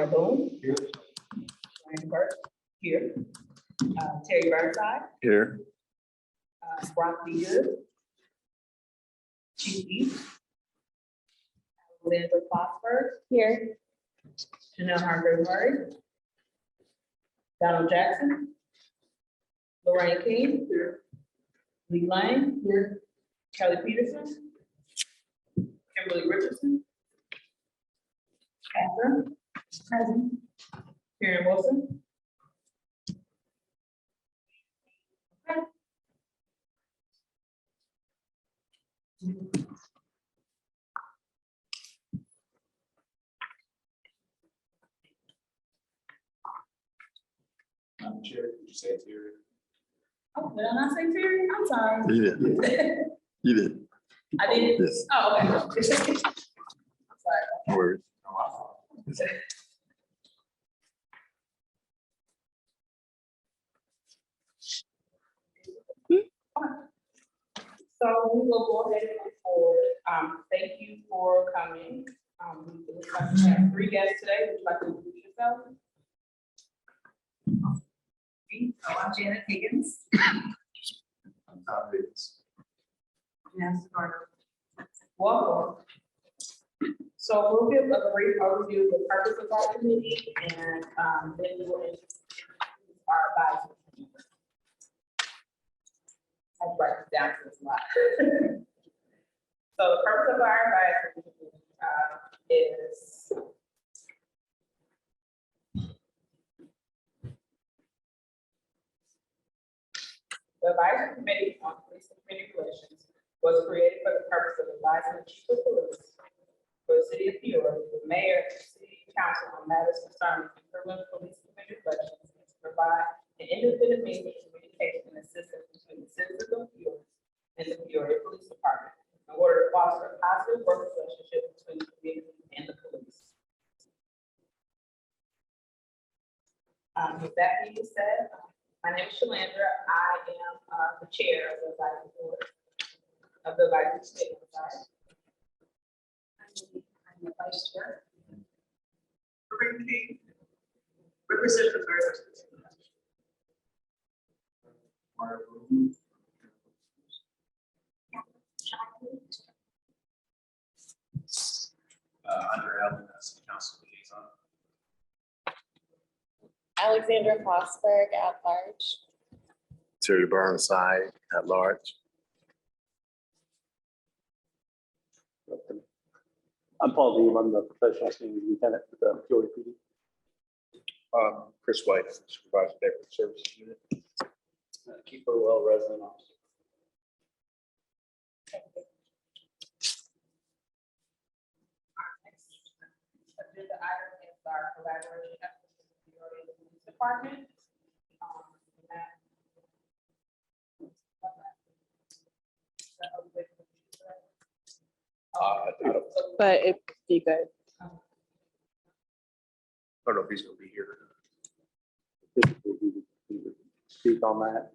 Boone. Here. Ryan Burke. Here. Terry Burnside. Here. Brock Good. Chief East. Alexander Fosberg. Here. Janelle Hargrave Murray. Donald Jackson. Lorraine King. Here. Lee Lang. Here. Kelly Peterson. Kimberly Richardson. Catherine. Present. Karen Wilson. Okay. Chair, did you say Terry? Oh, did I not say Terry? I'm sorry. You did. You did. I did. Yes. Oh, okay. Sorry. No worries. So we will go ahead and move forward. Thank you for coming. We looks like we have 3 guests today. Would you like to introduce yourself? I'm Janet Higgins. I'm Tom Davis. Nancy Carter. Welcome. So we'll give a brief overview of the purpose of our committee and then we will introduce our advisory committee. I write it down to this lot. So the purpose of our advisory committee is the advisory committee on police and community relations was created for the purpose of advising the chief of police for the city of Peoria, the mayor, and city council on matters concerning improvement of police and community relations, and to provide an independent means of communication and assistance between the citizens of Peoria and the Peoria Police Department in order to foster a positive work relationship between the community and the police. With that being said, my name is Shalandra. I am the chair of the advisory board of the advisory committee. I'm the vice chair. Lorraine King. Representative Burns. Andre Allen, that's the council liaison. Alexander Fosberg at large. Terry Burnside at large. I'm Paul Dean. I'm the professional senior lieutenant with the Peoria PD. Chris White, Supervisor Neighborhood Services Unit. Keep her well resident officer. Our next agenda item is our collaboration efforts with the Peoria Police Department. that- I don't But if you could, know if he's gonna be here. Typically, we would speak on that.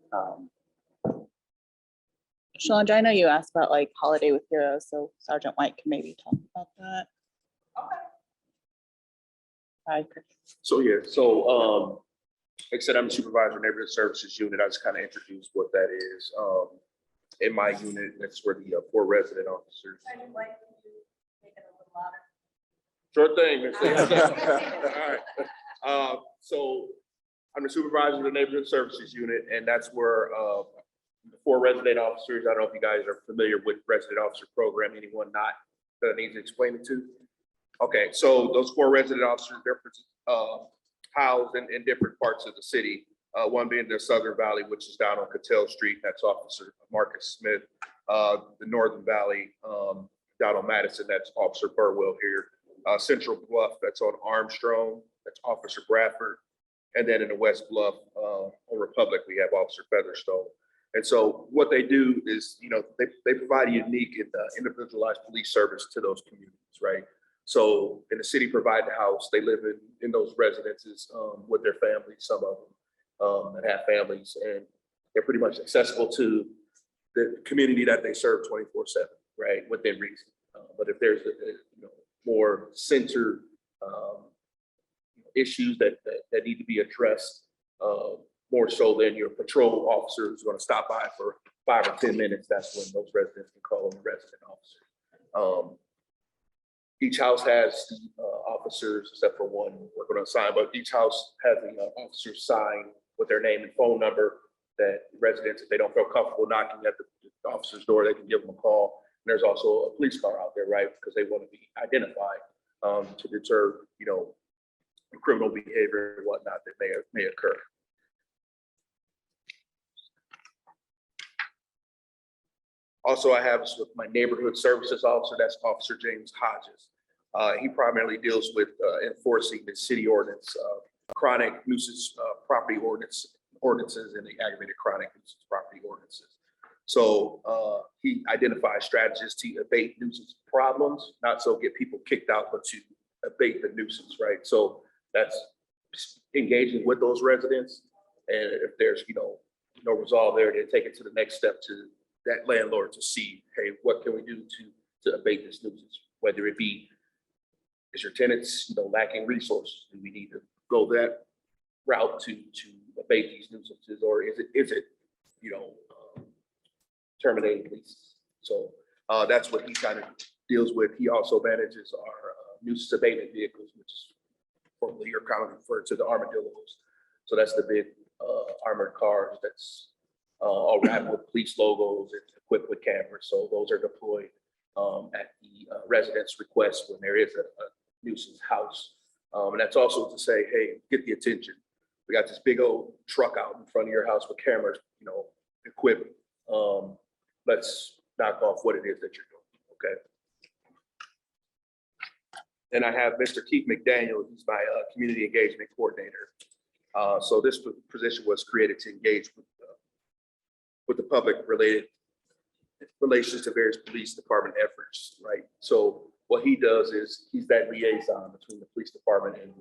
Shalandra, I know you asked about like Holiday with Heroes, so Sergeant White can maybe talk about that. Okay. Hi, So, like I said, I'm a Supervisor Neighborhood Services Unit. I just kind of introduced what that is. In my unit, that's where the 4 resident officers. I'd like to make it a little louder. Sure thing. Miss Lee. All right. So I'm the supervisor of the Neighborhood Services Unit, and that's where the 4 resident officers, I don't know if you guys are familiar with resident officer program, anyone not that I need to explain it to? Okay, so those 4 resident officers, they're housed in different parts of the city. One being the Southern Valley, which is down on Cattell Street, that's Officer Marcus Smith. The Northern Valley, down on Madison, that's Officer Burwell here. Central Bluff, that's on Armstrong, that's Officer Bradford. And then in the West Bluff, on Republic, we have Officer Featherstone. And so what they do is, they provide a unique and individualized police service to those communities, right? So in the city provide the house, they live in those residences with their families, some of them that have families, and they're pretty much accessible to the community that they serve 24/7, right, within reason. But if there's a more centered issues that need to be addressed, more so than your patrol officer who's gonna stop by for 5 or 10 minutes. That's when those residents can call on the resident officer. Each house has the officers, except for one working on sign, but each house has the officer sign with their name and phone number that residents, if they don't feel comfortable knocking at the officer's door, they can give them a call. And there's also a police car out there, right? Because they want to be identified to deter, criminal behavior and whatnot that may occur. Also, I have my neighborhood services officer, that's Officer James Hodges. He primarily deals with enforcing the city ordinance, chronic nuisance property ordinances and the aggravated chronic nuisance property ordinances. So he identifies strategies to abate nuisance problems, not so get people kicked out, but to abate the nuisance, right? So that's engaging with those residents. And if there's, no resolve there, then take it to the next step to that landlord to see, hey, what can we do to abate this nuisance? Whether it be, is your tenants, lacking resources? Do we need to go that route to abate these nuisances, or is it, terminating leases? So that's what he kind of deals with. He also manages our nuisance abatement vehicles, which is formerly or kind of referred to the armadillos. So that's the big armored cars that's all wrapped with police logos and equipped with cameras. So those are deployed at the residents' request when there is a nuisance house. And that's also to say, hey, get the attention. We got this big old truck out in front of your house with cameras, equipped. Let's knock off what it is that you're doing, okay? Then I have Mr. Keith McDaniel, he's my community engagement coordinator. So this position was created to engage with the public related relations to various police department efforts, right? So what he does is he's that liaison between the police department and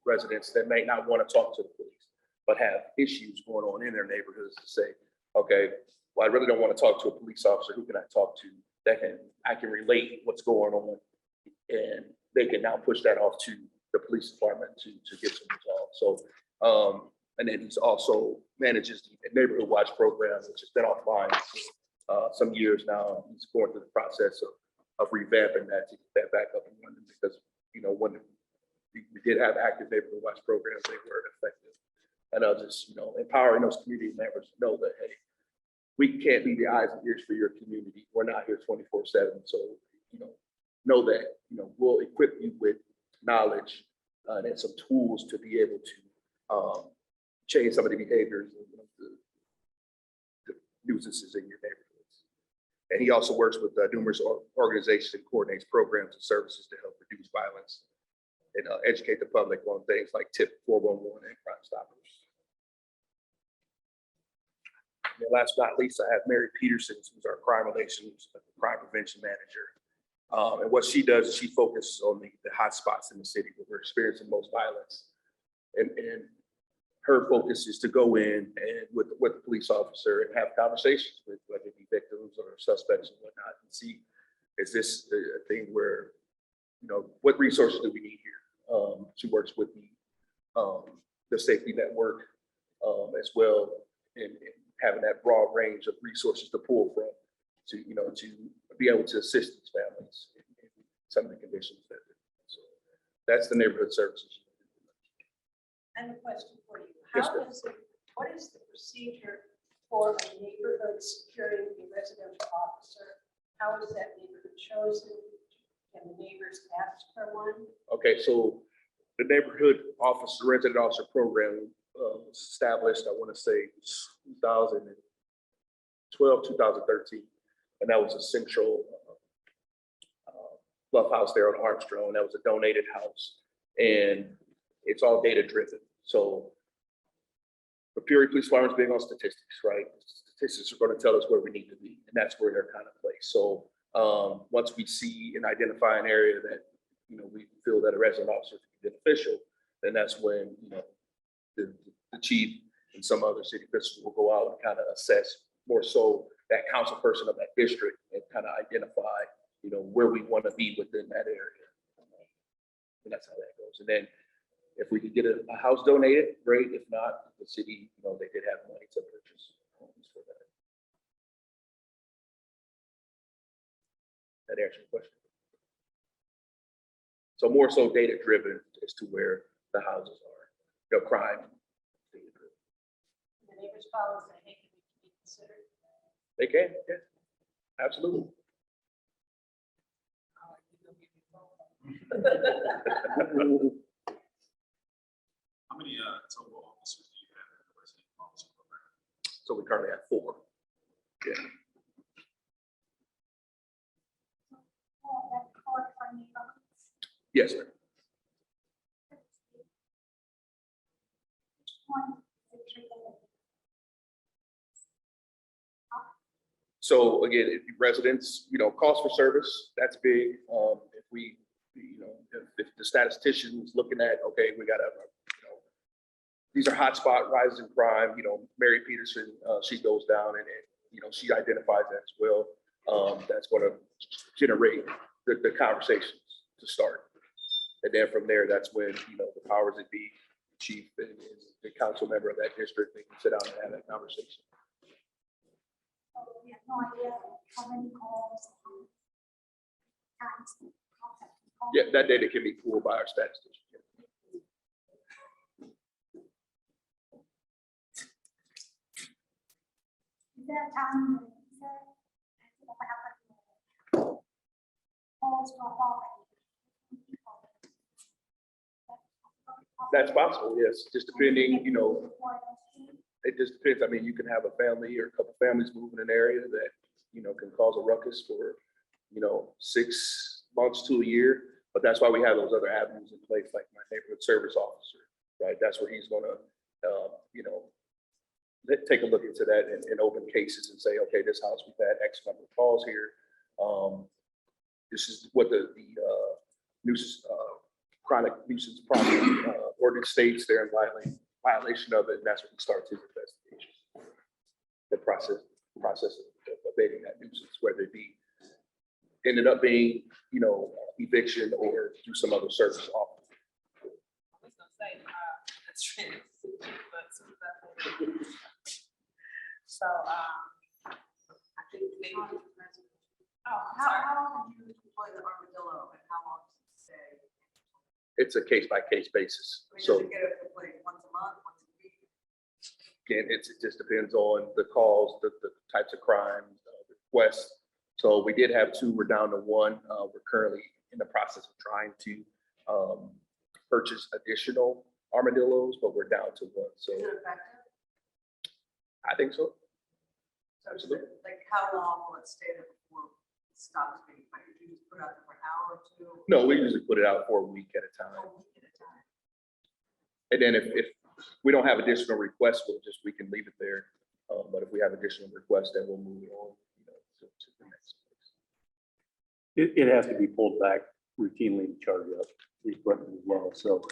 residents that may not want to talk to the police, but have issues going on in their neighborhoods to say, okay, well, I really don't want to talk to a police officer. Who can I talk to that I can relate what's going on, and they can now push that off to the police department to get some resolve. So, and then he's also manages the neighborhood watch program, which has been offline some years now. He's going through the process of revamping that to get that back up and running, because when we did have active neighborhood watch programs, they were effective. And just empowering those community members to know that, hey, we can't be the eyes and ears for your community. We're not here 24/7. So know that we'll equip you with knowledge and some tools to be able to change some of the behaviors and the nuisances in your neighborhoods. And he also works with numerous organizations and coordinates programs and services to help reduce violence and educate the public on things like TIP 411 and Crime Stoppers. And last but not least, I have Mary Peterson, who's our crime relations, crime prevention manager. And what she does is she focuses on the hot spots in the city where we're experiencing most violence. And her focus is to go in and with the police officer and have conversations with whether it be victims or suspects and whatnot, and see, is this a thing where, what resources do we need here? She works with the safety network as well, and having that broad range of resources to pull from to be able to assist these families in some of the conditions that they're in. So that's the neighborhood services. I have a question for you. Yes, How is it, what is the procedure for a neighborhood securing a residential officer? How is that neighborhood chosen? Can the neighbors ask for one? Okay, so the neighborhood officer, resident officer program was established, I want to say 2012, 2013. And that was a central bluff house there on Armstrong. That was a donated house, and it's all data driven. So the Peoria Police Department is big on statistics, right? Statistics are going to tell us where we need to be, and that's where they're kind of placed. So once we see and identify an area that we feel that a resident officer could be beneficial, then that's when the chief and some other city officials will go out and kind of assess more so that council person of that district and kind of identify where we want to be within that area. And that's how that goes. And then If we could get a house donated, great. If not, the city, they did have money to purchase homes for that. That answers your question. So more so data driven as to where the houses are, crime. Data driven. The neighbors call and say, hey, can we be considered? They can, yeah, absolutely. How many total officers do you have in the resident officer program? So we currently have 4. Yeah. Yes, sir. So again, if you residents, cost for service, that's big. If we, if the statistician's looking at, okay, we gotta, these are hotspot rises in crime, Mary Peterson, she goes down and she identifies that as well. That's gonna generate the conversations to start. And then from there, that's when, the powers that be, chief and the council member of that district, they can sit down and have that conversation. We have no idea how many calls. Times. Yeah, that data can be pulled by our statistician. Is there a time when you said, calls for all? That's possible, yes, just depending, it just depends. I mean, you can have a family or a couple families move in an area that, can cause a ruckus for, 6 months to a year. But that's why we have those other avenues in place, like my neighborhood service officer, right? That's where he's gonna, take a look into that and open cases and say, okay, this house, we've had X number of calls here. This is what the nuisance, chronic nuisance property ordinance states. They're in violation of it, and that's when he starts his investigation. The process of abating that nuisance, whether it be ended up being, eviction or through some other service offer. I was gonna say, that's true, but so, I think maybe. Oh, I'm sorry. How often do you deploy the armadillo and how long does it stay? It's a case by case basis. We So usually get it deployed once a month, once a week. again, it just depends on the calls, the types of crimes, requests. So we did have 2, we're down to 1. We're currently in the process of trying to purchase additional armadillos, but we're down to 1. So Is it effective? I think so. So is it, like, how long will it stay there before it stops being, like, you just put it out there for an hour or 2? No, we usually put it out for a week at a time. A week at a time. And then if we don't have additional requests, we can leave it there. But if we have additional requests, then we'll move it on, to the next place. It has to be pulled back routinely to charge up the equipment as well. So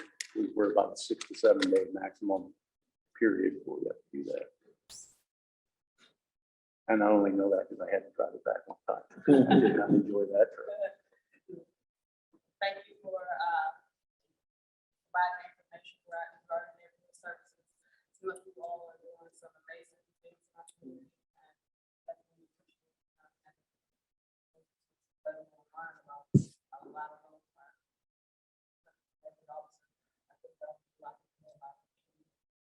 we're about 6 to 7 day maximum period before we have to do that. And I only know that because I had to drive it back one time. I did not enjoy that trip. Thank you for providing information regarding neighborhood services. Some of you all are doing some amazing things in our community. And definitely appreciate but we'll learn about a lot of those.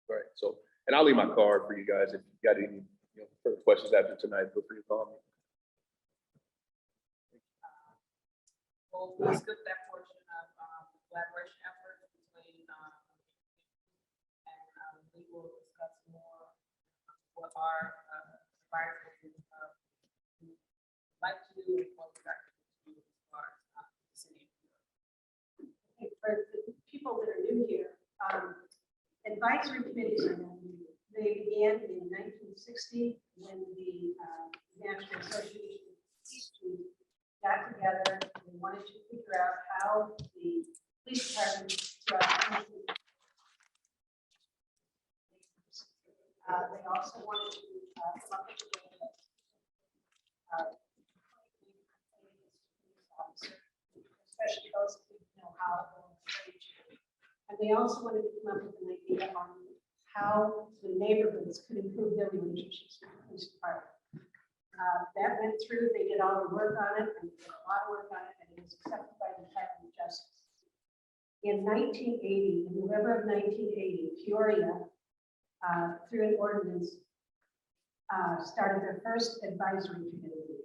Right. So, and I'll leave my card for you guys if you got any further questions after tonight. Feel free to call me. We'll skip that portion of collaboration efforts between and we will discuss more what our advisors like to do and what we're actually do as far as the city. For the people that are new here, advisory committees are not new. They began in 1960 when the National Association of Police Chiefs got together and wanted to figure out how the police department throughout the country. They also wanted to come up with a way of especially those who didn't know how to. And they also wanted to come up with an idea on how the neighborhoods could improve their relationships with the police department. That went through, they did all the work on it, and did a lot of work on it, and it was accepted by the Department of Justice. In 1980, in November of 1980, Peoria, through an ordinance, started their first advisory committee,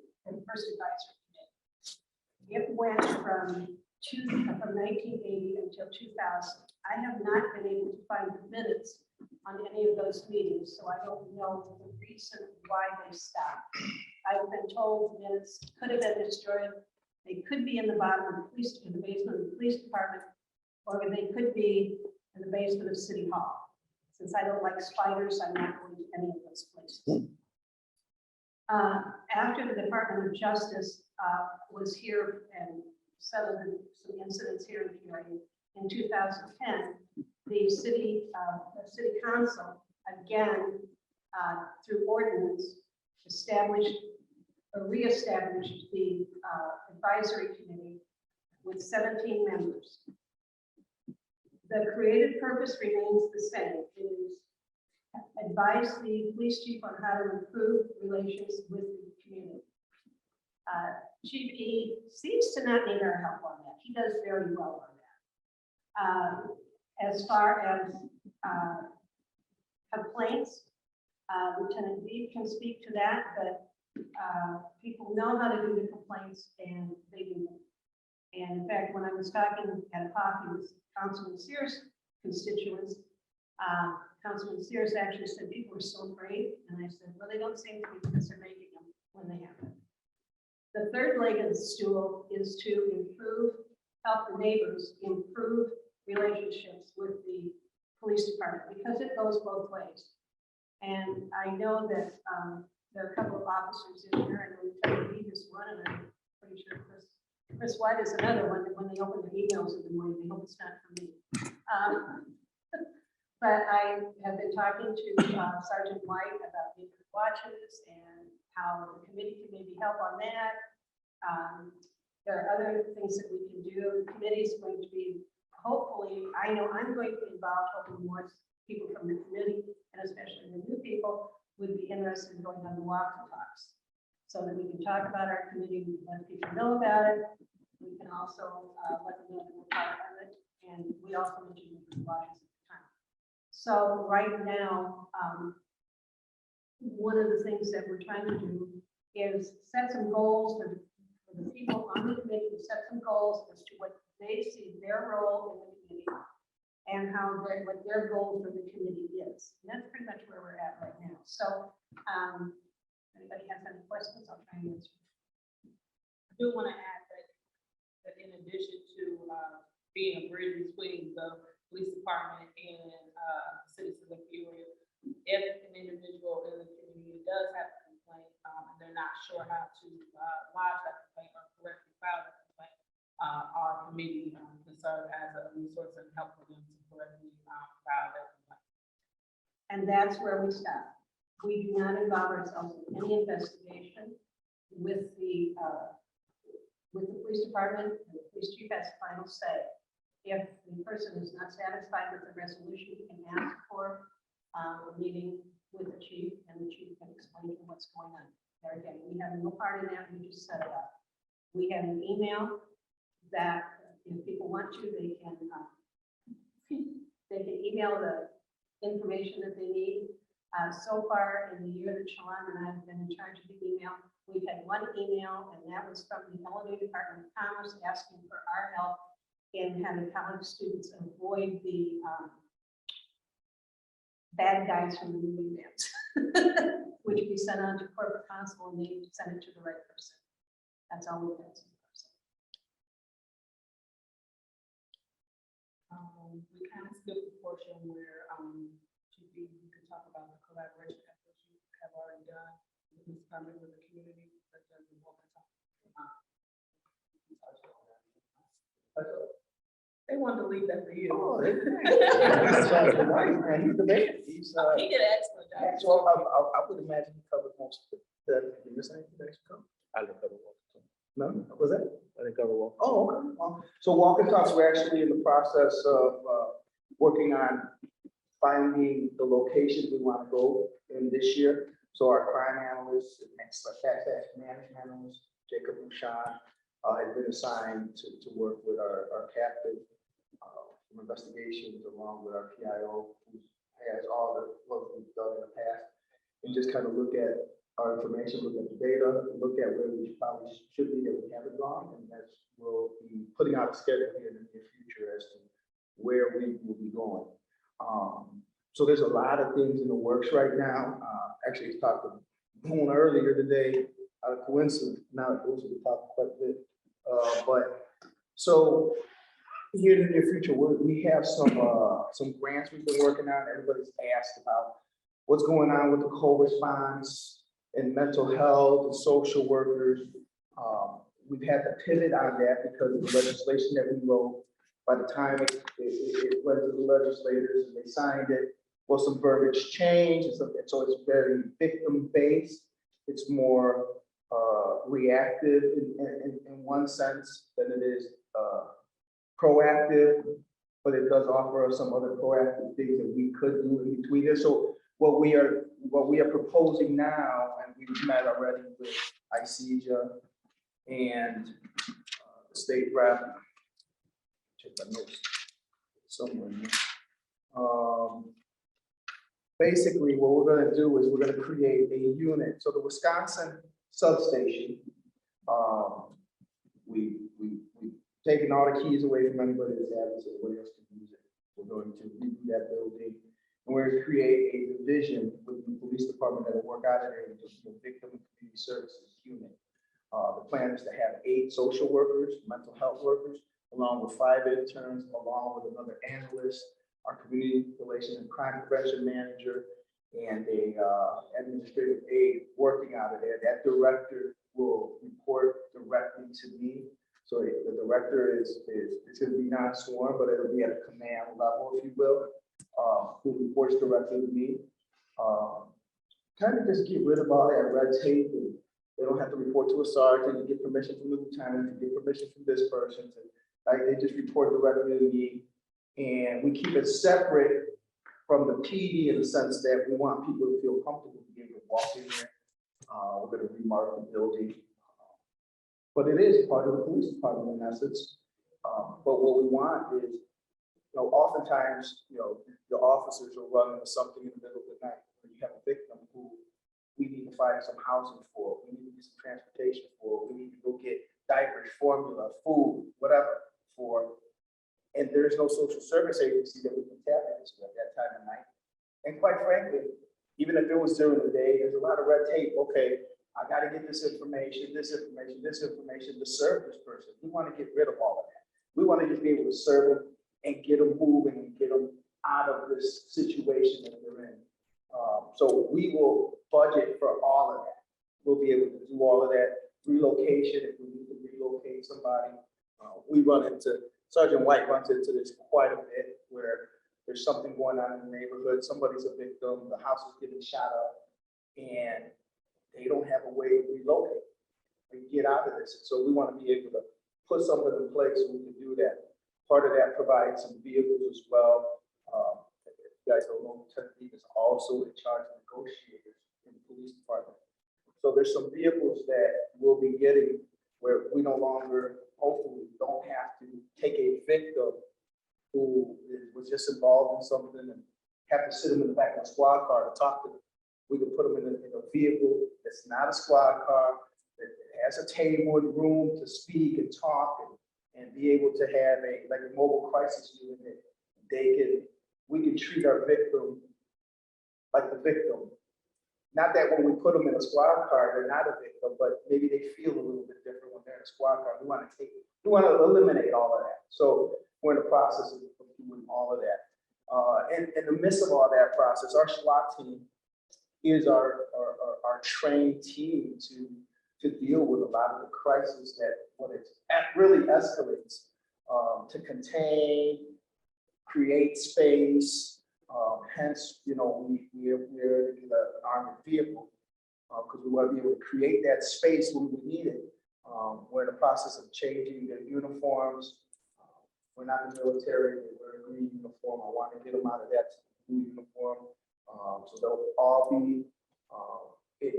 It went from 1980 until 2000. I have not been able to find the minutes on any of those meetings, so I don't know the reason why they stopped. I've been told the minutes could have been destroyed. They could be in the bottom of the police, in the basement of the police department, or they could be in the basement of City Hall. Since I don't like spiders, I'm not going to any of those places. After the Department of Justice was here and settled some incidents here in Peoria in 2010, the city council again through ordinance reestablished the advisory committee with 17 members. The created purpose remains the same. It is advise the police chief on how to improve relations with the community. Chief E seems to not need our help on that. He does very well on that. As far as complaints, Lieutenant Lee can speak to that, but people know how to do the complaints and they do them. And in fact, when I was talking at a coffee with Councilman Sears' constituents, Councilman Sears actually said people were so afraid. And I said, well, they don't seem to be because they're making them when they happen. The third leg of the stool is to help the neighbors improve relationships with the police department because it goes both ways. And I know that there are a couple of officers in here, and Lieutenant Lee is one, and I'm pretty sure Chris White is another one, that when they open their emails in the morning, they hope it's not for me. But I have been talking to Sergeant White about neighborhood watches and how the committee can maybe help on that. There are other things that we can do. The committee is going to be, hopefully, I know I'm going to be involved, hoping more people from the committee, and especially the new people, would be interested in going on the walk and talks, so that we can talk about our committee, we can let people know about it. We can also let them know that we're part of it, and we also mentioned the watches at the time. So right now, one of the things that we're trying to do is set some goals for the people on the committee, to set some goals as to what they see their role in the committee and what their goal for the committee is. And that's pretty much where we're at right now. So anybody has any questions, I'll try and answer. I do want to add that in addition to being a bridge between the police department and citizens of Peoria, if an individual in the community does have a complaint and they're not sure how to lodge that complaint or correctly file that complaint, our committee can serve as a resource and help for them to correctly file that complaint. And that's where we stop. We do not involve ourselves in any investigation with the police department. And the police chief has final say. If the person is not satisfied with the resolution, he can ask for a meeting with the chief, and the chief can explain to him what's going on. There again, we have no part in that. We just set it up. We have an email that if people want to, they can email the information that they need. So far in the year that Shalon and I have been in charge of the email, we've had one email, and that was from the Illinois Department of Commerce asking for our help in having college students avoid the bad guys from the movie bands, which we sent on to corporate counsel, and they sent it to the right person. That's all we've done so far. We kind of skipped the portion where you could talk about the collaboration efforts you have already done with this permit with the community, such as the walk and talk. They wanted to leave that for you. Oh, that's Sergeant White, man. He's the man. He's He did an excellent job. so I would imagine he covered most of the. Did you say that you covered? I didn't cover walk. No, was that? I didn't cover walk. Oh, okay. So walk and talks, we're actually in the process of working on finding the locations we want to go in this year. So our crime analyst and tax management analyst, Jacob Bouchon, has been assigned to work with our captain from investigations, along with our PIO, who has all the work we've done in the past, and just kind of look at our information, look at the data, look at where we probably should be that we haven't gone, and that's, we'll be putting out a schedule here in the near future as to where we will be going. So there's a lot of things in the works right now. Actually, I talked to Boone earlier today, out of coincidence, now it goes to the top quite a bit. But so here in the near future, we have some grants we've been working on. Everybody's asked about what's going on with the co-response and mental health and social workers. We've had to pivot on that because of the legislation that we wrote. By the time it went to the legislators and they signed it, well, some verbiage changed, and so it's very victim-based. It's more reactive in one sense than it is proactive, but it does offer us some other proactive things that we could do in between there. So what we are proposing now, and we've met already with ICEJA and the state rep. Check my notes somewhere. Basically, what we're going to do is we're going to create a unit. So the Wisconsin substation, we've taken all the keys away from anybody that's had it, so nobody else can use it. We're going to redo that building, and we're going to create a division with the police department that will work out of there, which is the victim and community services unit. The plan is to have 8 social workers, mental health workers, along with 5 interns, along with another analyst, our community relations and crime prevention manager, and a administrative aide working out of there. That director will report directly to me. So the director is going to be not sworn, but it'll be at a command level, if you will, who reports directly to me. Kind of just get rid of all that red tape, and they don't have to report to a sergeant, to get permission from the lieutenant, to get permission from this person. They just report directly to me, and we keep it separate from the PD in the sense that we want people to feel comfortable to be able to walk in there. We're going to remark the building, but it is part of the police department in essence. But what we want is, oftentimes, the officers will run into something in the middle of the night when you have a victim who we need to find some housing for, we need to get some transportation for, we need to go get diapers, formula, food, whatever for, and there's no social service agency that we can tap into at that time of night. And quite frankly, even if it was during the day, there's a lot of red tape. Okay, I got to get this information to serve this person. We want to get rid of all of that. We want to just be able to serve them and get them moving and get them out of this situation that they're in. So we will budget for all of that. We'll be able to do all of that. Relocation, if we need to relocate somebody. Sergeant White runs into this quite a bit, where there's something going on in the neighborhood, somebody's a victim, the house is getting shot up, and they don't have a way to relocate and get out of this. So we want to be able to put something in place so we can do that. Part of that provides some vehicles as well. You guys don't know, Lieutenant Lee is also in charge of negotiators in the police department. So there's some vehicles that we'll be getting where we no longer, hopefully, don't have to take a victim who was just involved in something and have to sit them in the back of a squad car to talk to them. We can put them in a vehicle that's not a squad car, that has a table and room to speak and talk and be able to have a mobile crisis unit. We can treat our victim like the victim. Not that when we put them in a squad car, they're not a victim, but maybe they feel a little bit different when they're in a squad car. We want to eliminate all of that. So we're in the process of doing all of that. And in the midst of all that process, our SWAT team is our trained team to deal with a lot of the crises that when it really escalates, to contain, create space. Hence, we're in the armored vehicle because we want to be able to create that space when we need it. We're in the process of changing the uniforms. We're not in the military, we're in green uniforms. uniform. I want to get them out of that blue uniform. So they'll all be in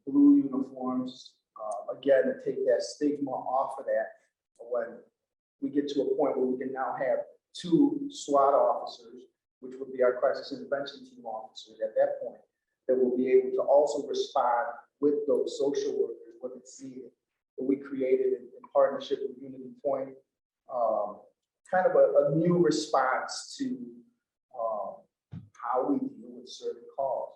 blue uniforms. Again, to take that stigma off of that. When we get to a point where we can now have 2 SWAT officers, which would be our crisis intervention team officers at that point, that will be able to also respond with those social workers when it's needed. That we created in partnership with Unity Point, kind of a new response to how we deal with certain calls.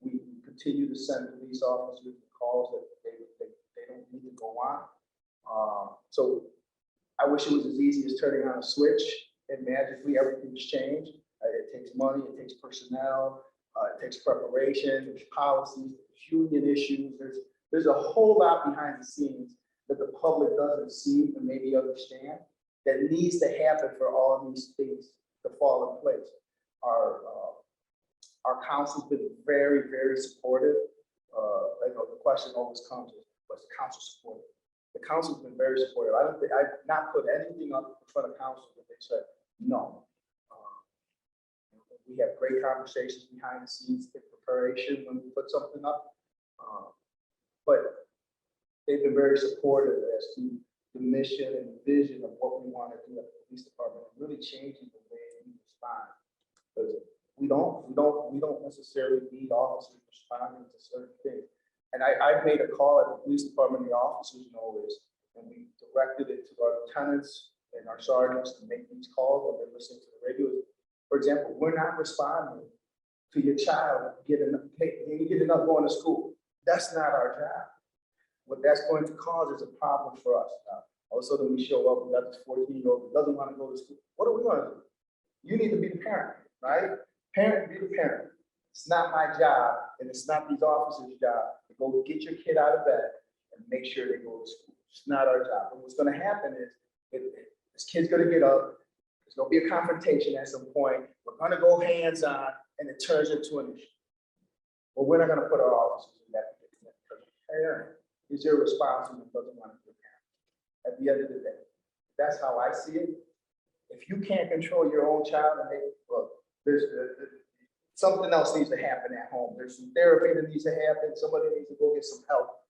We continue to send police officers calls that they don't need to go on. So I wish it was as easy as turning on a switch and magically everything's changed. It takes money, it takes personnel, it takes preparation, there's policies, there's union issues. There's a whole lot behind the scenes that the public doesn't see and maybe understand that needs to happen for all of these things to fall in place. Our council's been very, very supportive. I know the question always comes, was the council supportive? The council's been very supportive. I've not put anything up in front of council that they said, no. We have great conversations behind the scenes in preparation when we put something up. But they've been very supportive as to the mission and the vision of what we want to do at the police department, and really changing the way we respond. Because we don't necessarily need officers responding to certain things. And I've made a call at the police department, the officers know this, and we directed it to our lieutenants and our sergeants to make these calls when they're listening to the radio. For example, we're not responding to your child getting up going to school. That's not our job. What that's going to cause is a problem for us. All of a sudden we show up, we got this 14-year-old who doesn't want to go to school. What are we going to do? You need to be the parent, right? Parent, be the parent. It's not my job, and it's not these officers' job to go get your kid out of bed and make sure they go to school. It's not our job. And what's going to happen is, this kid's going to get up, there's going to be a confrontation at some point, we're going to go hands-on, and it turns into an issue. Well, we're not going to put our officers in that predicament, because the parent is irresponsible and doesn't want to be a parent. At the end of the day, that's how I see it. If you can't control your own child, and there's something else needs to happen at home. There's some therapy that needs to happen. Somebody needs to go get some help.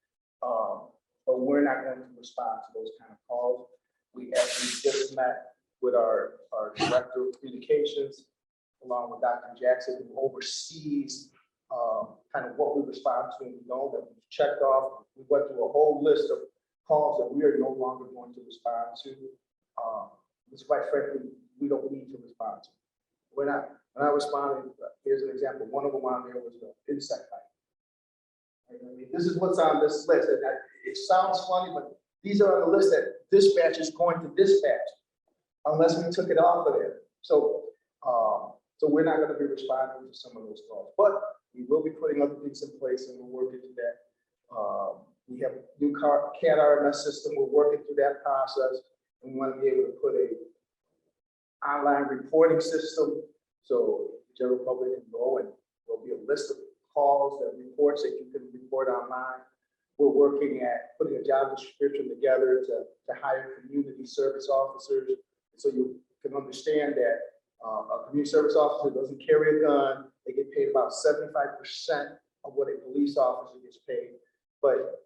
But we're not going to respond to those kind of calls. We actually just met with our director of communications, along with Dr. Jackson, who oversees kind of what we respond to, and we know that we've checked off. We went through a whole list of calls that we are no longer going to respond to. Which quite frankly, we don't need to respond to. We're not responding. Here's an example. One of them on there was an insect bite. I mean, this is what's on this list. And it sounds funny, but these are on the list that dispatch is going to dispatch unless we took it off of there. So we're not going to be responding to some of those calls, but we will be putting other things in place, and we're working through that. We have a new CAD RMS system. We're working through that process. We want to be able to put a online reporting system so the general public can go, and there'll be a list of calls and reports that you can report online. We're working at putting a job description together to hire community service officers, so you can understand that a community service officer doesn't carry a gun. They get paid about 75% of what a police officer gets paid. But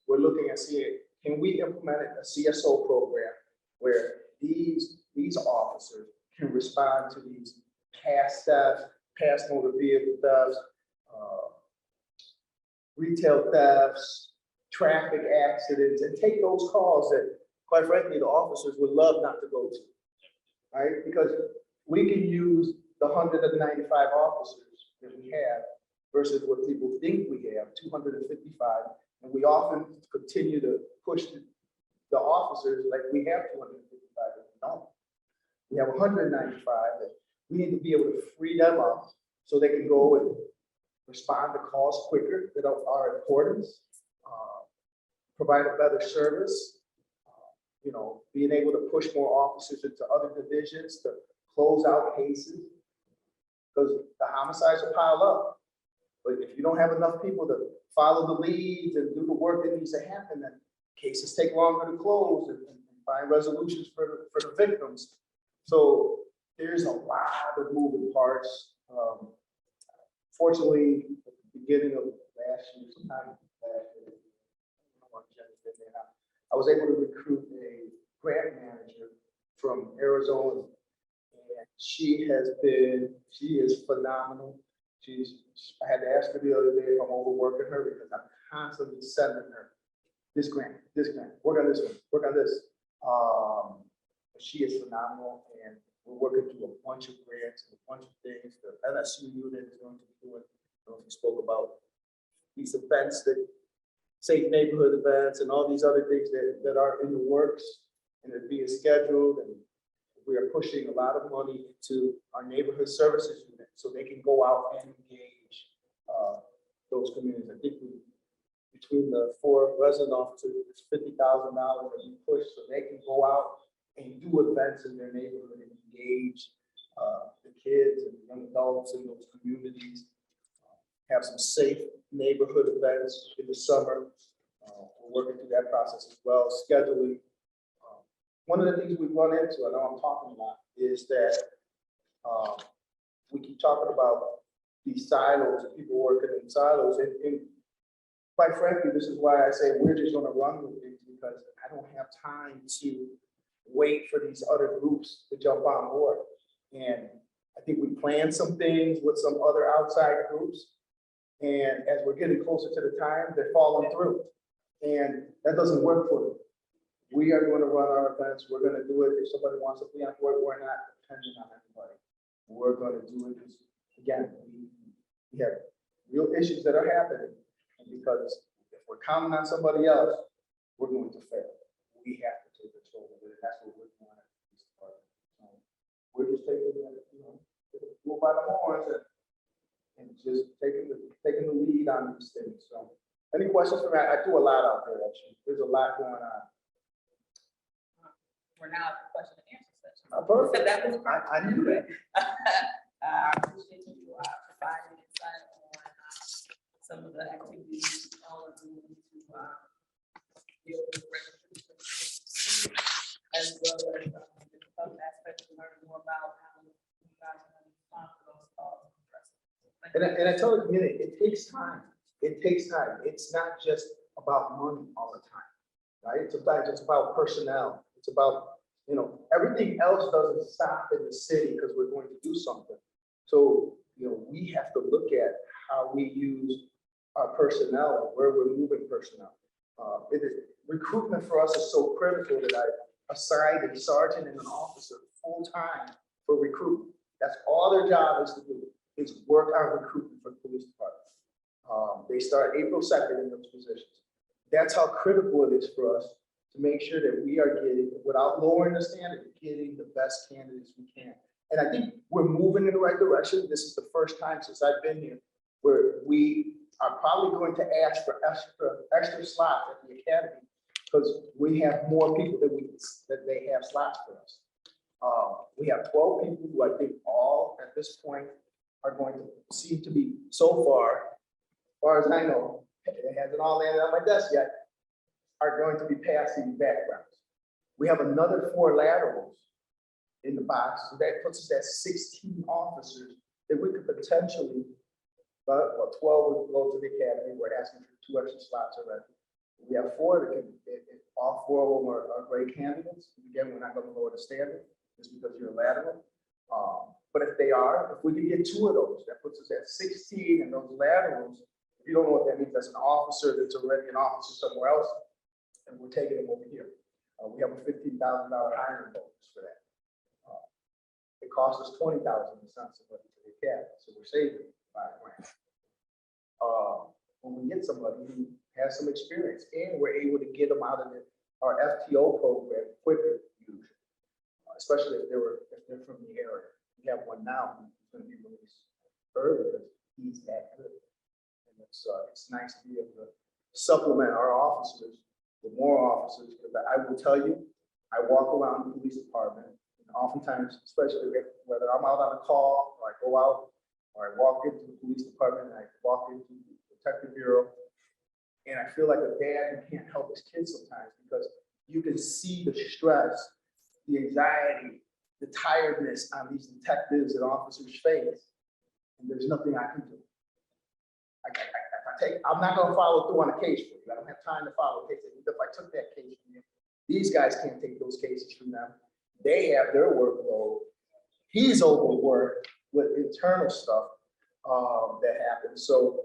we're looking at seeing, can we implement a CSO program where these officers can respond to these past thefts, past motor vehicle thefts, retail thefts, traffic accidents, and take those calls that, quite frankly, the officers would love not to go to, right? Because we can use the 195 officers that we have versus what people think we have, 255, and we often continue to push the officers like we have 255, and we don't. We have 195 that we need to be able to free them up so they can go and respond to calls quicker that are important, provide a better service, being able to push more officers into other divisions to close out cases, because the homicides will pile up. But if you don't have enough people to follow the leads and do the work that needs to happen, then cases take longer to close and find resolutions for the victims. So there's a lot of moving parts. Fortunately, at the beginning of last year, sometime last year, I don't know when Jen's been there now, I was able to recruit a grant manager from Arizona. And she is phenomenal. I had to ask her the other day if I'm overworking her because I'm constantly sending her this grant, work on this one, work on this. She is phenomenal, and we're working through a bunch of grants and a bunch of things. The LSU unit is going to be doing, I don't know if you spoke about these events, that safe neighborhood events and all these other things that are in the works and are being scheduled. And we are pushing a lot of money into our neighborhood services unit so they can go out and engage those communities. I think between the 4 resident officers, it's $50,000 that we push so they can go out and do events in their neighborhood and engage the kids and young adults in those communities. Have some safe neighborhood events in the summer. We're working through that process as well, scheduling. One of the things we've run into, I know I'm talking about, is that we keep talking about these silos, people working in silos. And quite frankly, this is why I say we're just gonna run with things, because I don't have time to wait for these other groups to jump on board. And I think we planned some things with some other outside groups. And as we're getting closer to the time, they're falling through. And that doesn't work for me. We are going to run our events. We're going to do it. If somebody wants to be on board, we're not depending on anybody. We're going to do it because, again, we have real issues that are happening. And because if we're counting on somebody else, we're going to fail. We have to take control of it. And that's what we're doing at the police department. So we're just taking the bull by the horns and just taking the lead on these things. So any questions for me? I do a lot out there, actually. There's a lot going on. We're now at the question and answer session. Perfect. So that was. I knew that. I appreciate you providing insight on some of the activities all of you to deal with registration, as well as some aspects to learn more about how you guys are going to respond to those calls. And I tell the community, it takes time. It takes time. It's not just about money all the time, right? Sometimes it's about personnel. It's about, everything else doesn't stop in the city because we're going to do something. So, we have to look at how we use our personnel and where we're moving personnel. Recruitment for us is so critical that I assigned a sergeant and an officer full-time for recruitment. That's all their job is to do, is work on recruitment for the police department. They start April 2nd in those positions. That's how critical it is for us to make sure that we are getting, without lowering the standard, getting the best candidates we can. And I think we're moving in the right direction. This is the first time since I've been here where we are probably going to ask for extra slots at the academy because we have more people that they have slots for us. We have 12 people who I think all at this point are going to seem to be, so far as I know, it hasn't all landed on my desk yet, are going to be passing backgrounds. We have another 4 laterals in the box, so that puts us at 16 officers that we could potentially, well, 12 would go to the academy. We're asking for 2 extra slots already. We have 4 that can, all 4 of them are great candidates. Again, we're not going to lower the standard just because you're a lateral. But if we could get 2 of those, that puts us at 16, and those laterals, if you don't know what that means, that's an officer that's already an officer somewhere else, and we're taking them over here. We have a $15,000 hiring bonus for that. It costs us $20,000 to send somebody to the academy, so we're saving $5 grand. When we get somebody who has some experience, and we're able to get them out of our FTO program quicker, usually, especially if they're from the area. We have one now who's going to be released early because he's that good. And it's nice to be able to supplement our officers with more officers. Because I will tell you, I walk around the police department, and oftentimes, especially whether I'm out on a call or I go out or I walk into the police department and I walk into the detective bureau, and I feel like a dad who can't help his kids sometimes because you can see the stress, the anxiety, the tiredness on these detectives and officers' face, and there's nothing I can do. I'm not gonna follow through on a case for you. I don't have time to follow a case. If I took that case from you, these guys can't take those cases from them. They have their workload. He's overworked with internal stuff that happens. So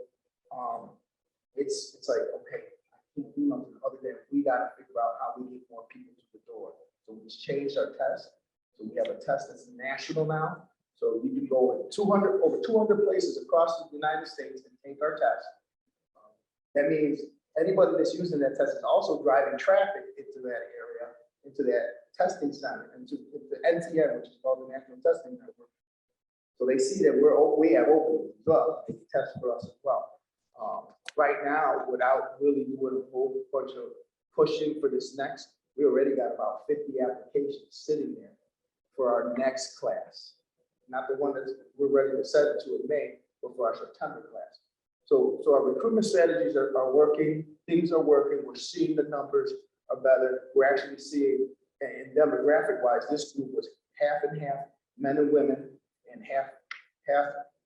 it's like, okay, I can't do nothing other than we gotta figure out how we get more people to the door. So we changed our test. So we have a test that's national now. So you can go in over 200 places across the United States and take our test. That means anybody that's using that test is also driving traffic into that area, into that testing center, into NTN, which is called the National Testing Network. So they see that we have openings as well. They can test for us as well. Right now, without really doing a whole bunch of pushing for this next, we already got about 50 applications sitting there for our next class. Not the one that we're ready to send it to in May, but for our September class. So our recruitment strategies are working, things are working, we're seeing the numbers are better. We're actually seeing, and demographic wise, this group was half and half, men and women, and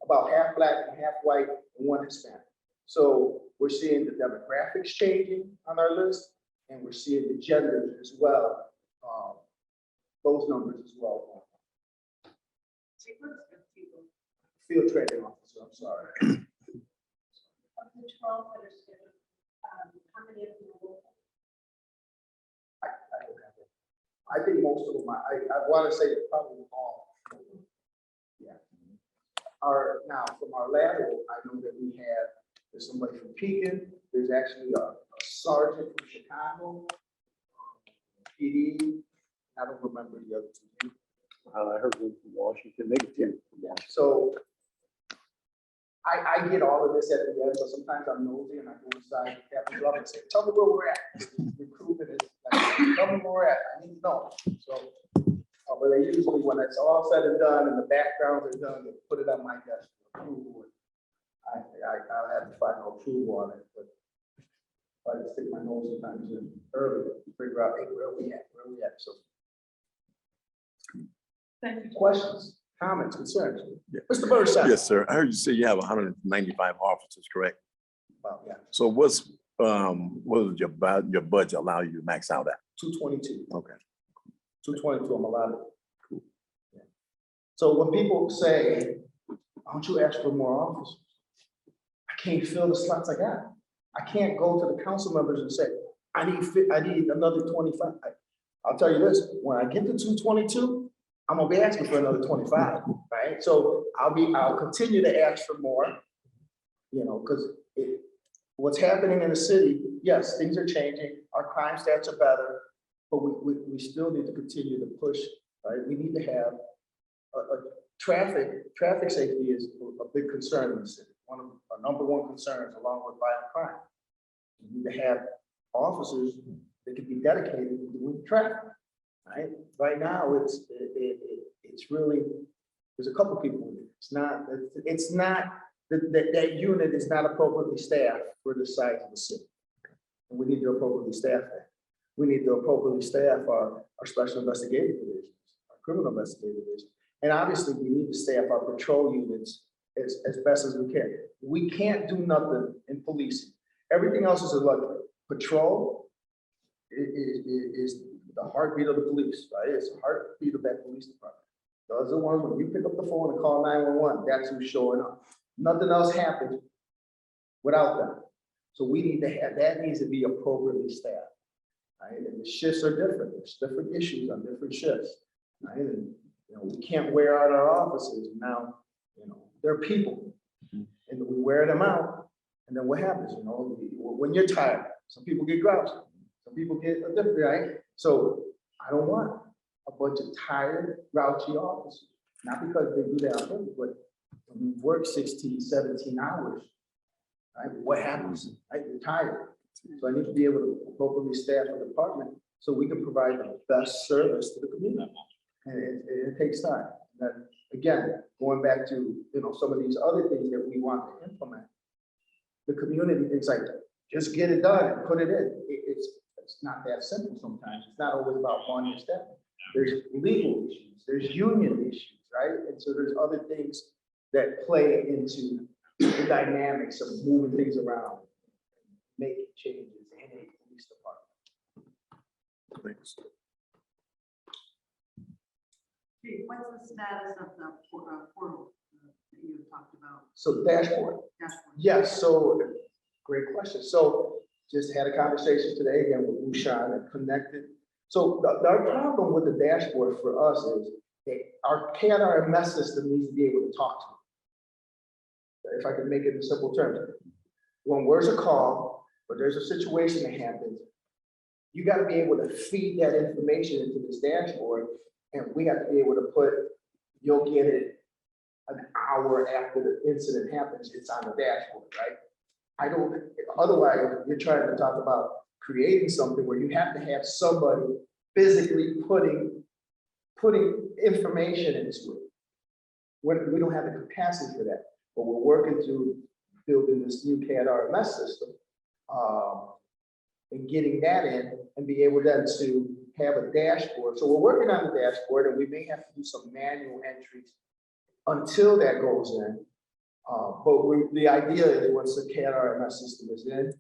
about half Black and half white, and one Hispanic. So we're seeing the demographics changing on our list, and we're seeing the genders as well, those numbers as well. Field training officer, I'm sorry. Of the 12 that are scheduled, how many of them are local? I don't have it. I think most of them, I want to say probably all. Yeah. Now from our lateral, I know that there's somebody from Pekin, there's actually a sergeant from Chicago, PD, I don't remember the other two. I heard one from Washington, maybe 10 from Washington. So I get all of this at the end, but sometimes I'm nosy and I go inside the captain's office and say, tell me where we're at. Recruitment is, like, tell me where we're at, I need to know. So, but they usually, when it's all said and done and the backgrounds are done, they put it on my desk for approval. I'll have to final approval on it, but I just stick my nose sometimes in early to figure out, hey, where are we at, so. Thank you. Questions, comments, concerns? Yeah. Mr. Burnside? Yes, sir. I heard you say you have 195 officers, correct? Well, yeah, So what does your budget allow you to max out at? 222. Okay. 222, I'm allowed it. Cool. Yeah. So when people say, why don't you ask for more officers? I can't fill the slots I got. I can't go to the council members and say, I need another 25. I'll tell you this, when I get to 222, I'm gonna be asking for another 25, right? So I'll continue to ask for more, you know, because what's happening in the city, yes, things are changing, our crime stats are better, but we still need to continue to push, right? We need to have traffic safety is a big concern in the city. One of our number one concerns along with violent crime. We need to have officers that can be dedicated to doing traffic, right? Right now, it's really, there's a couple people. It's not that unit is not appropriately staffed for the size of the city. And we need to appropriately staff that. We need to appropriately staff our special investigative divisions, our criminal investigative division. And obviously we need to staff our patrol units as best as we can. We can't do nothing in policing. Everything else is a luxury. Patrol is the heartbeat of the police, right? It's the heartbeat of that police department. Those are the ones when you pick up the phone and call 911, that's who's showing up. Nothing else happens without them. So we need to have, that needs to be appropriately staffed, right? And the shifts are different. There's different issues on different shifts, right? And you know, we can't wear out our offices. Now, you know, they're people, and we wear them out. And then what happens? You know, when you're tired, some people get grouchy, some people get different, right? So I don't want a bunch of tired, grouchy officers. Not because they do that on purpose, but when you work 16, 17 hours, right? What happens? Right? You're tired. So I need to be able to appropriately staff the department so we can provide the best service to the community. And it takes time. And then, again, going back to, you know, some of these other things that we want to implement, the community thinks like, just get it done and put it in. It's not that simple sometimes. It's not always about money and stuff. there's legal issues, there's union issues, right? And so there's other things that play into the dynamics of moving things around, making changes in a police department. Thanks. Chief, what's the status of the portal that you talked about? So dashboard. Dashboard? Yes, so great question. So just had a conversation today again with Ushan and connected. So our problem with the dashboard for us is that our KNRMS system needs to be able to talk to it. If I can make it in simple terms, when there's a call or there's a situation that happens, you got to be able to feed that information into this dashboard, and we have to be able to put, you'll get it an hour after the incident happens, it's on the dashboard, right? I don't, otherwise, you're trying to talk about creating something where you have to have somebody physically putting information into it. We don't have the capacity for that, but we're working to building this new CAD-RMS system and getting that in and be able then to have a dashboard. So we're working on the dashboard, and we may have to do some manual entries until that goes in. But the idea is once the CAD-RMS system is in,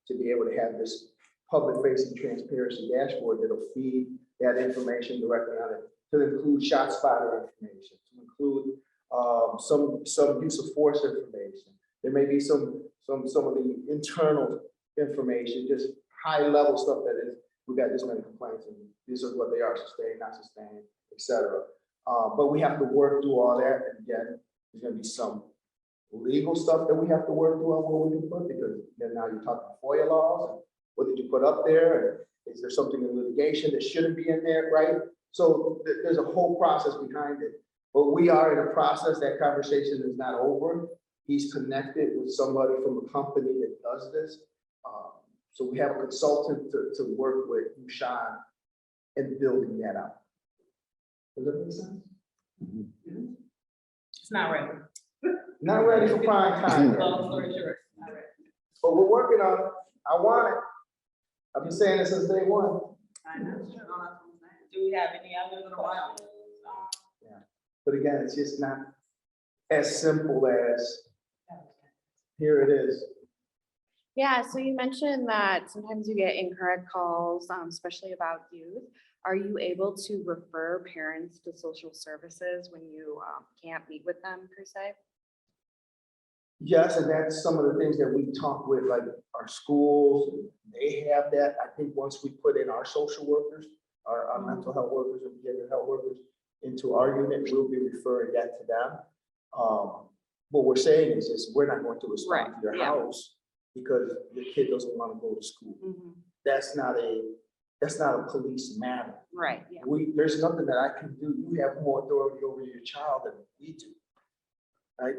to be able to have this public-facing transparency dashboard that'll feed that information directly on it, to include shot spotter information, to include some use of force information. There may be some of the internal information, just high-level stuff that is, we got this many complaints, and these are what they are, sustained, not sustained, et cetera. But we have to work through all that, and again, there's gonna be some legal stuff that we have to work through on what we can put, because then now you're talking FOIA laws, and what did you put up there, and is there something in litigation that shouldn't be in there, right? So there's a whole process behind it, but we are in a process. That conversation is not over. He's connected with somebody from a company that does this. So we have a consultant to work with Ushan in building that out. Does that make sense? It's not ready. Not ready for prime time, Long story short, not ready. but we're working on it. I want it. I've been saying it since day one. I know, sure, no, that's what I'm saying. Do we have any other questions? But again, it's just not as simple as, here it is. Yeah, so you mentioned that sometimes you get incorrect calls, especially about youth. Are you able to refer parents to social services when you can't meet with them per se? Yes, and that's some of the things that we talk with, like our schools, they have that. I think once we put in our social workers, our mental health workers and behavioral health workers into our unit, we'll be referring that to them. What we're saying is just, we're not going to respond to your house because the kid doesn't want to go to school. That's not a police matter. Right, yeah. There's nothing that I can do. You have more authority over your child than we do. Right?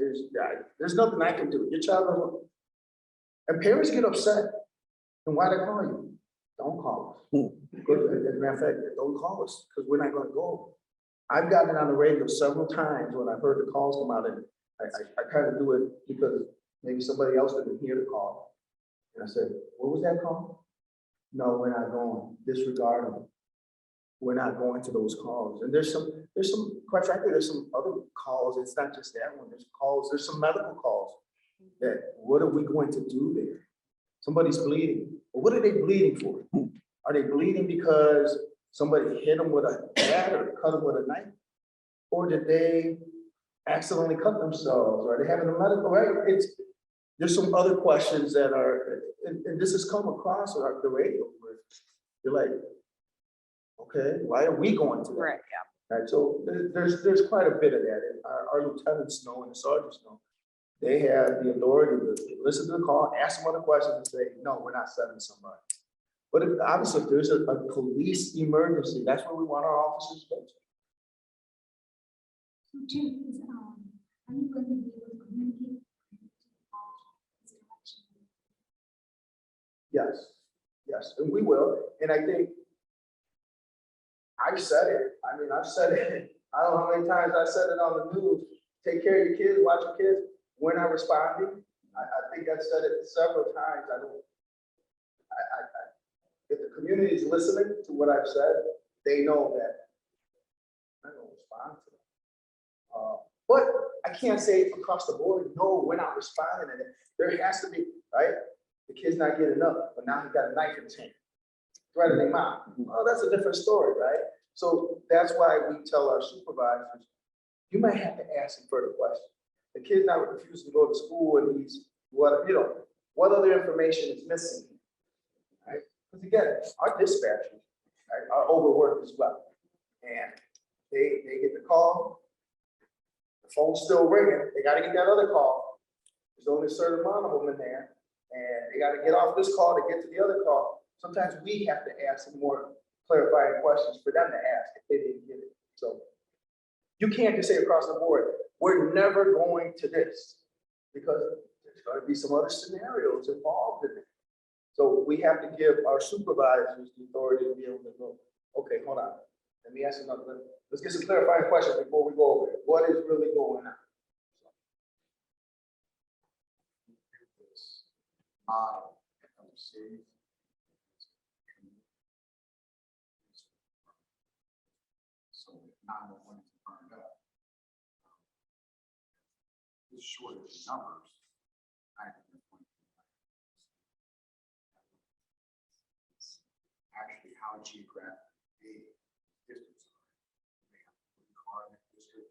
There's nothing I can do. Your child doesn't, and parents get upset. And why they call you? Don't call us. As a matter of fact, don't call us because we're not going to go. I've gotten on the radio several times when I've heard the calls come out, and I kind of do it because maybe somebody else didn't hear the call. And I said, what was that call? No, we're not going. Disregard them. We're not going to those calls. And there's some, quite frankly, there's some other calls. It's not just that one. There's calls, there's some medical calls that, what are we going to do there? Somebody's bleeding. Well, what are they bleeding for? Are they bleeding because somebody hit them with a bat or cut them with a knife? Or did they accidentally cut themselves? Or are they having a medical, right? There's some other questions that are, and this has come across on the radio where you're like, okay, why are we going to that? Right, yeah. Right, so there's quite a bit of that. And our lieutenants know and the sergeants know. They have the authority to listen to the call, ask some other questions and say, no, we're not sending somebody. But obviously, if there's a police emergency, that's where we want our officers to go to. So Chief, are you going to be able to communicate? Yes, and we will. And I think I've said it. I mean, I've said it. I don't know how many times I said it on the news. Take care of your kids, watch your kids. We're not responding. I think I've said it several times. If the community is listening to what I've said, they know that not gonna respond to them. But I can't say across the board, no, we're not responding to it. There has to be, right? The kid's not getting up, but now he's got a knife in his hand. Threatening mom. Oh, that's a different story, right? So that's why we tell our supervisors, you might have to ask him further questions. The kid's not refusing to go to school and he's, what, what other information is missing? Right? Because again, our dispatchers, right, are overworked as well. And they get the call, the phone's still ringing, they gotta get that other call. There's only a certain amount of them in there, and they gotta get off this call to get to the other call. Sometimes we have to ask some more clarifying questions for them to ask if they didn't get it. So you can't just say across the board, we're never going to this, because there's gonna be some other scenarios involved in it. So we have to give our supervisors the authority to be able to go, okay, hold on. Let me ask another, let's get some clarifying questions before we go over it. What is really going on? Model of the city. So if 911 is burned up, this shortage in numbers, I think that's going to be actually how geographically big districts are. They have one car in that district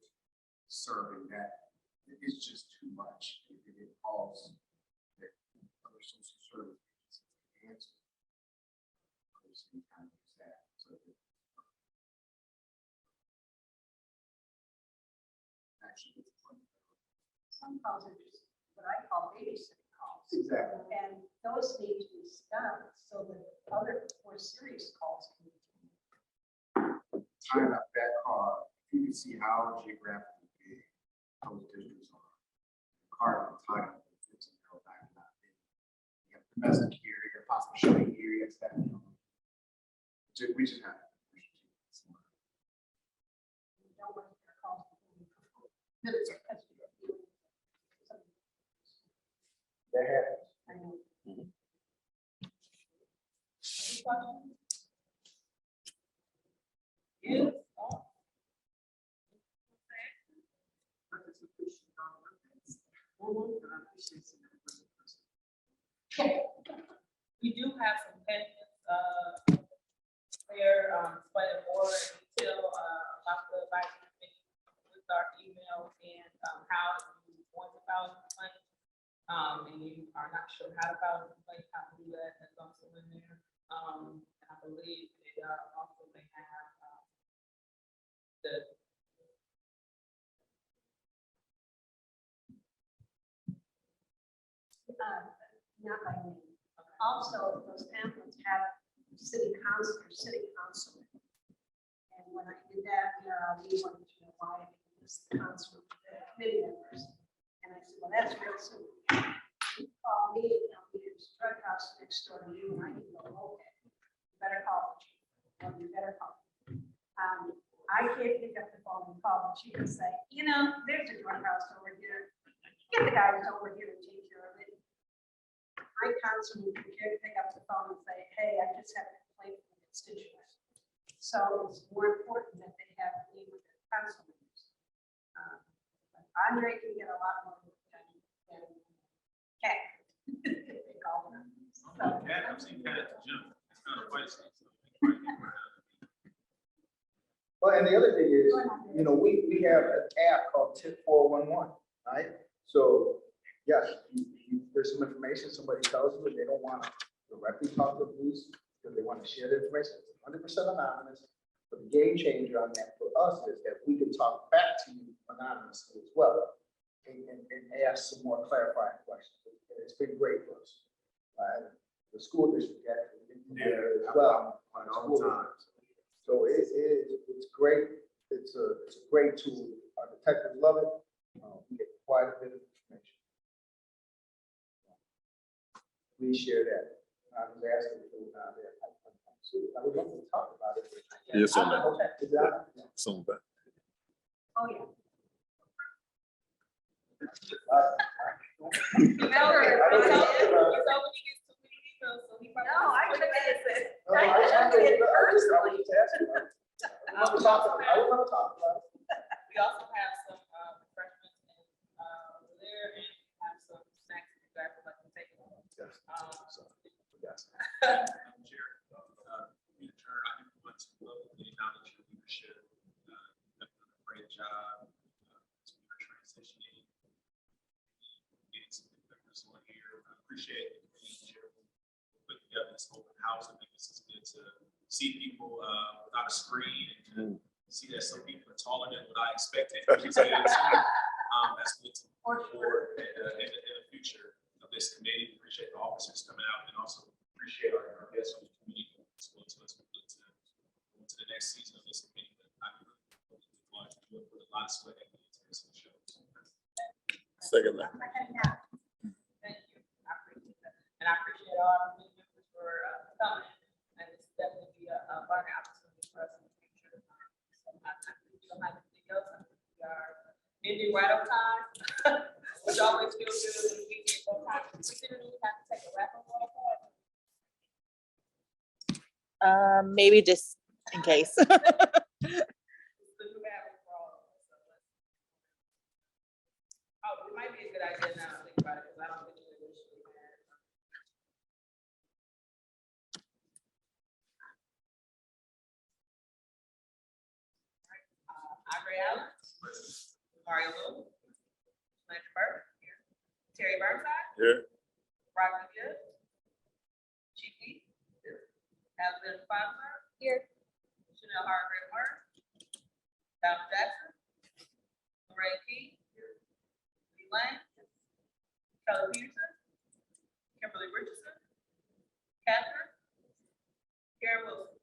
serving that. It's just too much. It involves that other social service agencies answer. Others can kind of use that. So actually, Some calls are just what I call babysitting calls. Exactly. And those need to be stopped so that other more serious calls can be. tying up that car, you can see how geographically big those districts are. The car can tie up with 15-year-old back not big. You have domestic area, possible shooting areas that, we just have. You don't want their calls to be. That happens. I know. Any questions? Yes. We do have some pending, clear, explaining more in detail, about the advisory committee with our email and, how you want to file a complaint. And you are not sure how to file a complaint, how to do that, that's also in there. And I believe they are also, they have, the Not by name. Also, those pamphlets have city council or city councilman. And when I did that, we wanted to know why it's the council, the committee members. And I said, well, that's real simple. You call me and tell me there's a drug house next door to you, and I can go, okay, you better call the chief, or you better call. I can't pick up the phone and call the chief and say, there's a drug house over here. Get the guys over here to take care of it. My councilman can pick up the phone and say, hey, I just had a complaint from a constituent. So it's more important that they have a meeting with their council members. But Andre can get a lot more than Cat. They call them. So, I've seen Cat at the gym. It's not a fight scene. Well, and the other thing is, we have an app called Tip 411, right? So, yes, there's some information somebody tells you and they don't want to directly talk to the police because they want to share the information. It's 100% anonymous. But the game changer on that for us is that we can talk back to you anonymously as well and ask some more clarifying questions. And it's been great for us. The school district actually did there as well. All the time. So it's great. It's a great tool. Our detectives love it. We get quite a bit of information. Please share that. I was asking if it was out there. I would love to talk about it. Yes, on that. Is that? Some back. oh, yeah. No, I took it. I would love to talk about it. We also have some refreshments and over there, and we have some snacks if you guys would like to take them. Yes. Yes. Madam Chair, in turn, I do want to acknowledge your leadership. You've done a great job as we are transitioning. Getting some new members on here. I appreciate the community here. Put together this open house. I think this is good to see people without a screen and to see that some people are taller than what I expected. Which is good. That's good to move forward in the future of this committee. Appreciate the officers coming out and also appreciate our guests on the committee as well to us. We look to go into the next season of this committee. But I really want to do it with a lot of sweat and into this show. Second that. Thank you. I appreciate that. And I appreciate all the new members for coming. And it's definitely be a learning opportunity for us in the future. So I think we don't have anything else. I think we are ending right on time. Which always feels good when we get that time. We didn't have to take a wrap on all that. Maybe just in case. It's the new habit for all of us. So let's- Oh, it might be a good idea now to think about it, because I don't think we initially had. Andre Allen. Mario Lou. Lance Burke. Here. Terry Burnside. Here. Roger Gibbs. Chief Lee. Here. Alexander Foster. Here. Chanel Hargrave Martin. Donald Jackson. Lorraine Key. Here. Lee Lang. Kelly Peterson. Kimberly Richardson. Catherine. Karen Wilson.